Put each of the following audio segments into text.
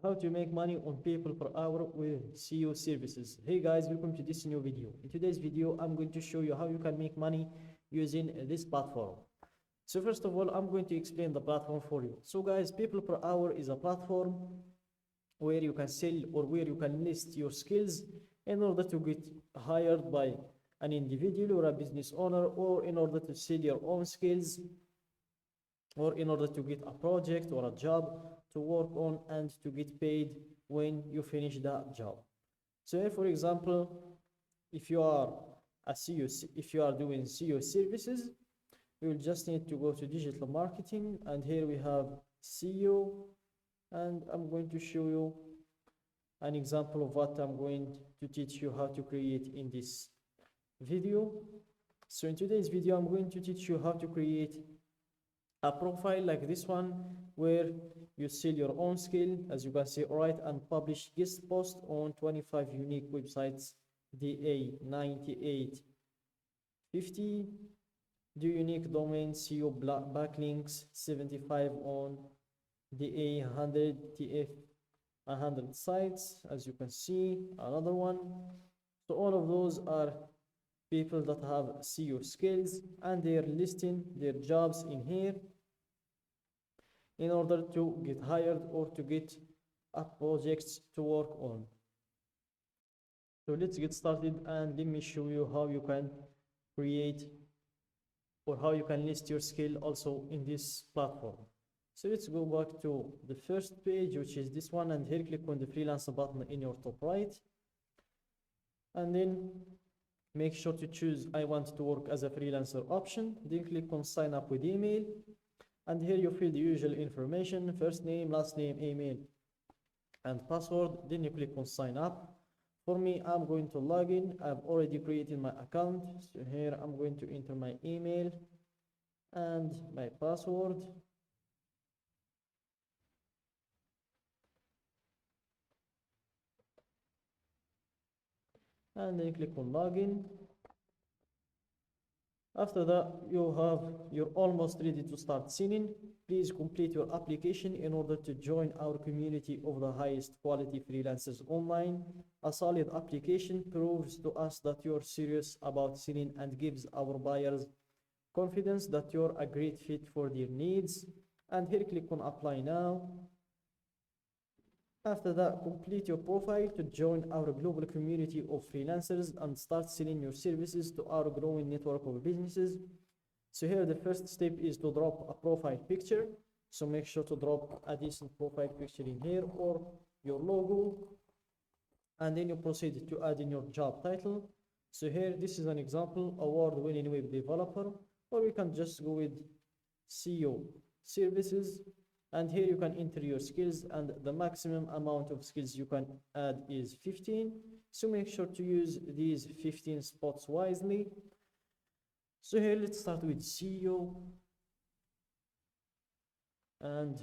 how to make money on people per hour with SEO services. Hey guys, welcome to this new video. In today's video, I'm going to show you how you can make money using this platform. So first of all, I'm going to explain the platform for you. So guys, People Per Hour is a platform where you can sell or where you can list your skills in order to get hired by an individual or a business owner, or in order to sell your own skills, or in order to get a project or a job to work on and to get paid when you finish that job. So here, for example, if you are if you are doing SEO services, you will just need to go to digital marketing, and here we have SEO, and I'm going to show you an example of what I'm going to teach you how to create in this video. So in today's video, I'm going to teach you how to create a profile like this one, where you sell your own skill, as you can see, write and publish guest post on 25 unique websites, DA 9850, do unique domain SEO backlinks 75 on DA 100 TF 100 sites, as you can see, another one. So all of those are people that have SEO skills, and they're listing their jobs in here in order to get hired or to get a project to work on. So let's get started, and let me show you how you can create or how you can list your skill also in this platform. So let's go back to the first page, which is this one, and here click on the freelancer button in your top right, and then make sure to choose I want to work as a freelancer option, then click on sign up with email, and here you fill the usual information, first name, last name, email, and password, then you click on sign up. For me, I'm going to log in. I've already created my account, so here I'm going to enter my email and my password. And then click on login. After that, you're almost ready to start selling. Please complete your application in order to join our community of the highest quality freelancers online. A solid application proves to us that you're serious about selling and gives our buyers confidence that you're a great fit for their needs. And here click on apply now. After that, complete your profile to join our global community of freelancers and start selling your services to our growing network of businesses. So here the first step is to drop a profile picture. So make sure to drop a decent profile picture in here, or your logo, and then you proceed to add in your job title. So here, this is an example, award-winning web developer, or we can just go with SEO services. And here you can enter your skills, and the maximum amount of skills you can add is 15. So make sure to use these 15 spots wisely. So here, let's start with SEO. And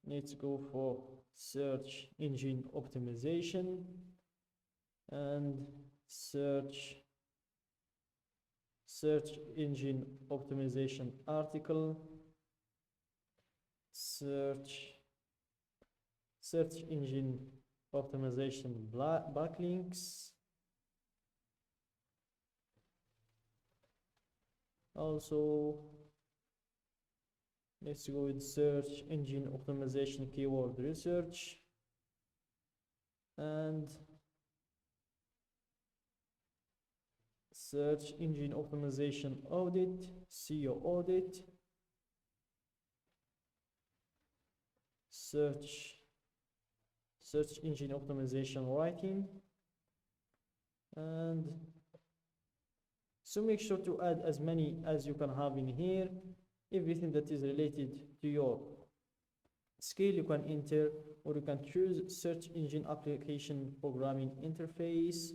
let's go for search engine optimization and search engine optimization article. Search engine optimization backlinks. Also, let's go with search engine optimization keyword research and search engine optimization audit, SEO audit. Search engine optimization writing. And so make sure to add as many as you can have in here. Everything that is related to your skill you can enter, or you can choose search engine application programming interface,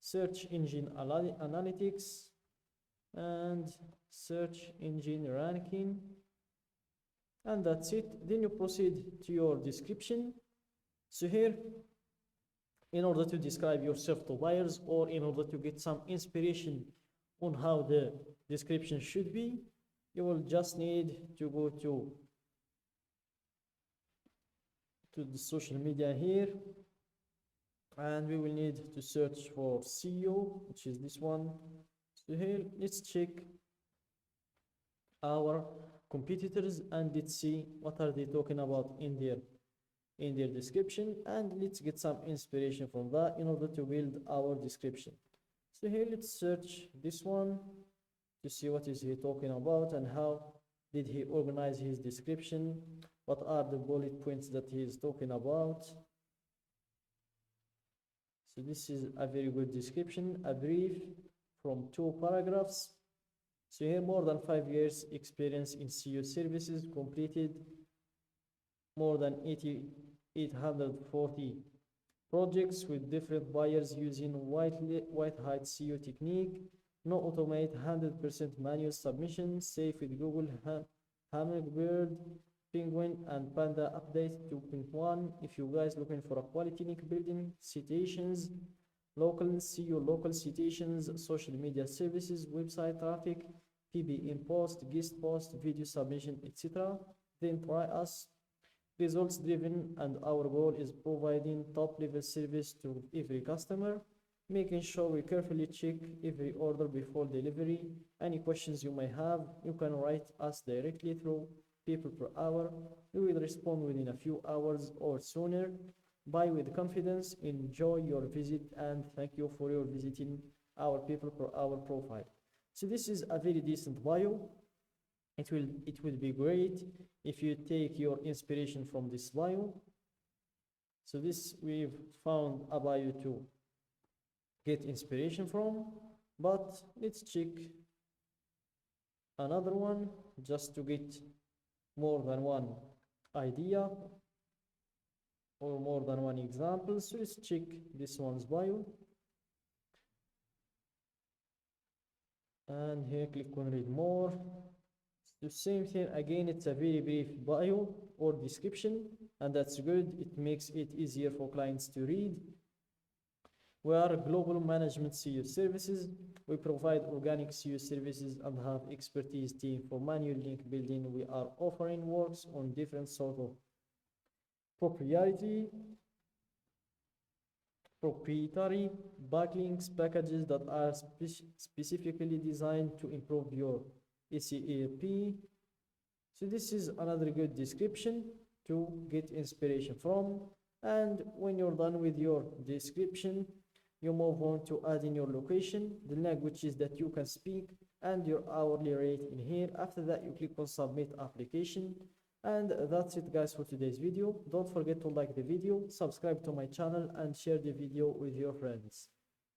search engine analytics, and search engine ranking. And that's it. Then you proceed to your description. So here, in order to describe yourself to buyers, or in order to get some inspiration on how the description should be, you will just need to go to to the social media here, and we will need to search for SEO, which is this one. So here, let's check our competitors and let's see what are they talking about in their description, and let's get some inspiration from that in order to build our description. So here, let's search this one to see what is he talking about and how did he organize his description, what are the bullet points that he is talking about. So this is a very good description, a brief from 2 paragraphs. So here, more than 5 years experience in SEO services, completed more than 840 projects with different buyers using white hat SEO technique. No automate, 100% manual submission, safe with Google, Hummingbird, Penguin, and Panda update 2.1. If you guys looking for a quality link building, citations, local SEO, local citations, social media services, website traffic, PBM post, guest post, video submission, etc., then try us. Results driven, and our goal is providing top level service to every customer, making sure we carefully check every order before delivery. Any questions you may have, you can write us directly through PeoplePerHour. We will respond within a few hours or sooner. Buy with confidence, enjoy your visit, and thank you for your visiting our PeoplePerHour profile. So this is a very decent bio. It will be great if you take your inspiration from this bio. So this we've found a bio to get inspiration from, but let's check another one just to get more than one idea or more than one example. So let's check this one's bio, and here click on read more. The same thing again, it's a very brief bio or description, and that's good. It makes it easier for clients to read. We are a global management SEO services. We provide organic SEO services and have expertise team for manual link building. We are offering works on different sort of proprietary backlinks packages that are specifically designed to improve your SEO. So this is another good description to get inspiration from. And when you're done with your description, you move on to add in your location, the languages that you can speak, and your hourly rate in here. After that, you click on submit application. And that's it guys for today's video. Don't forget to like the video, subscribe to my channel, and share the video with your friends.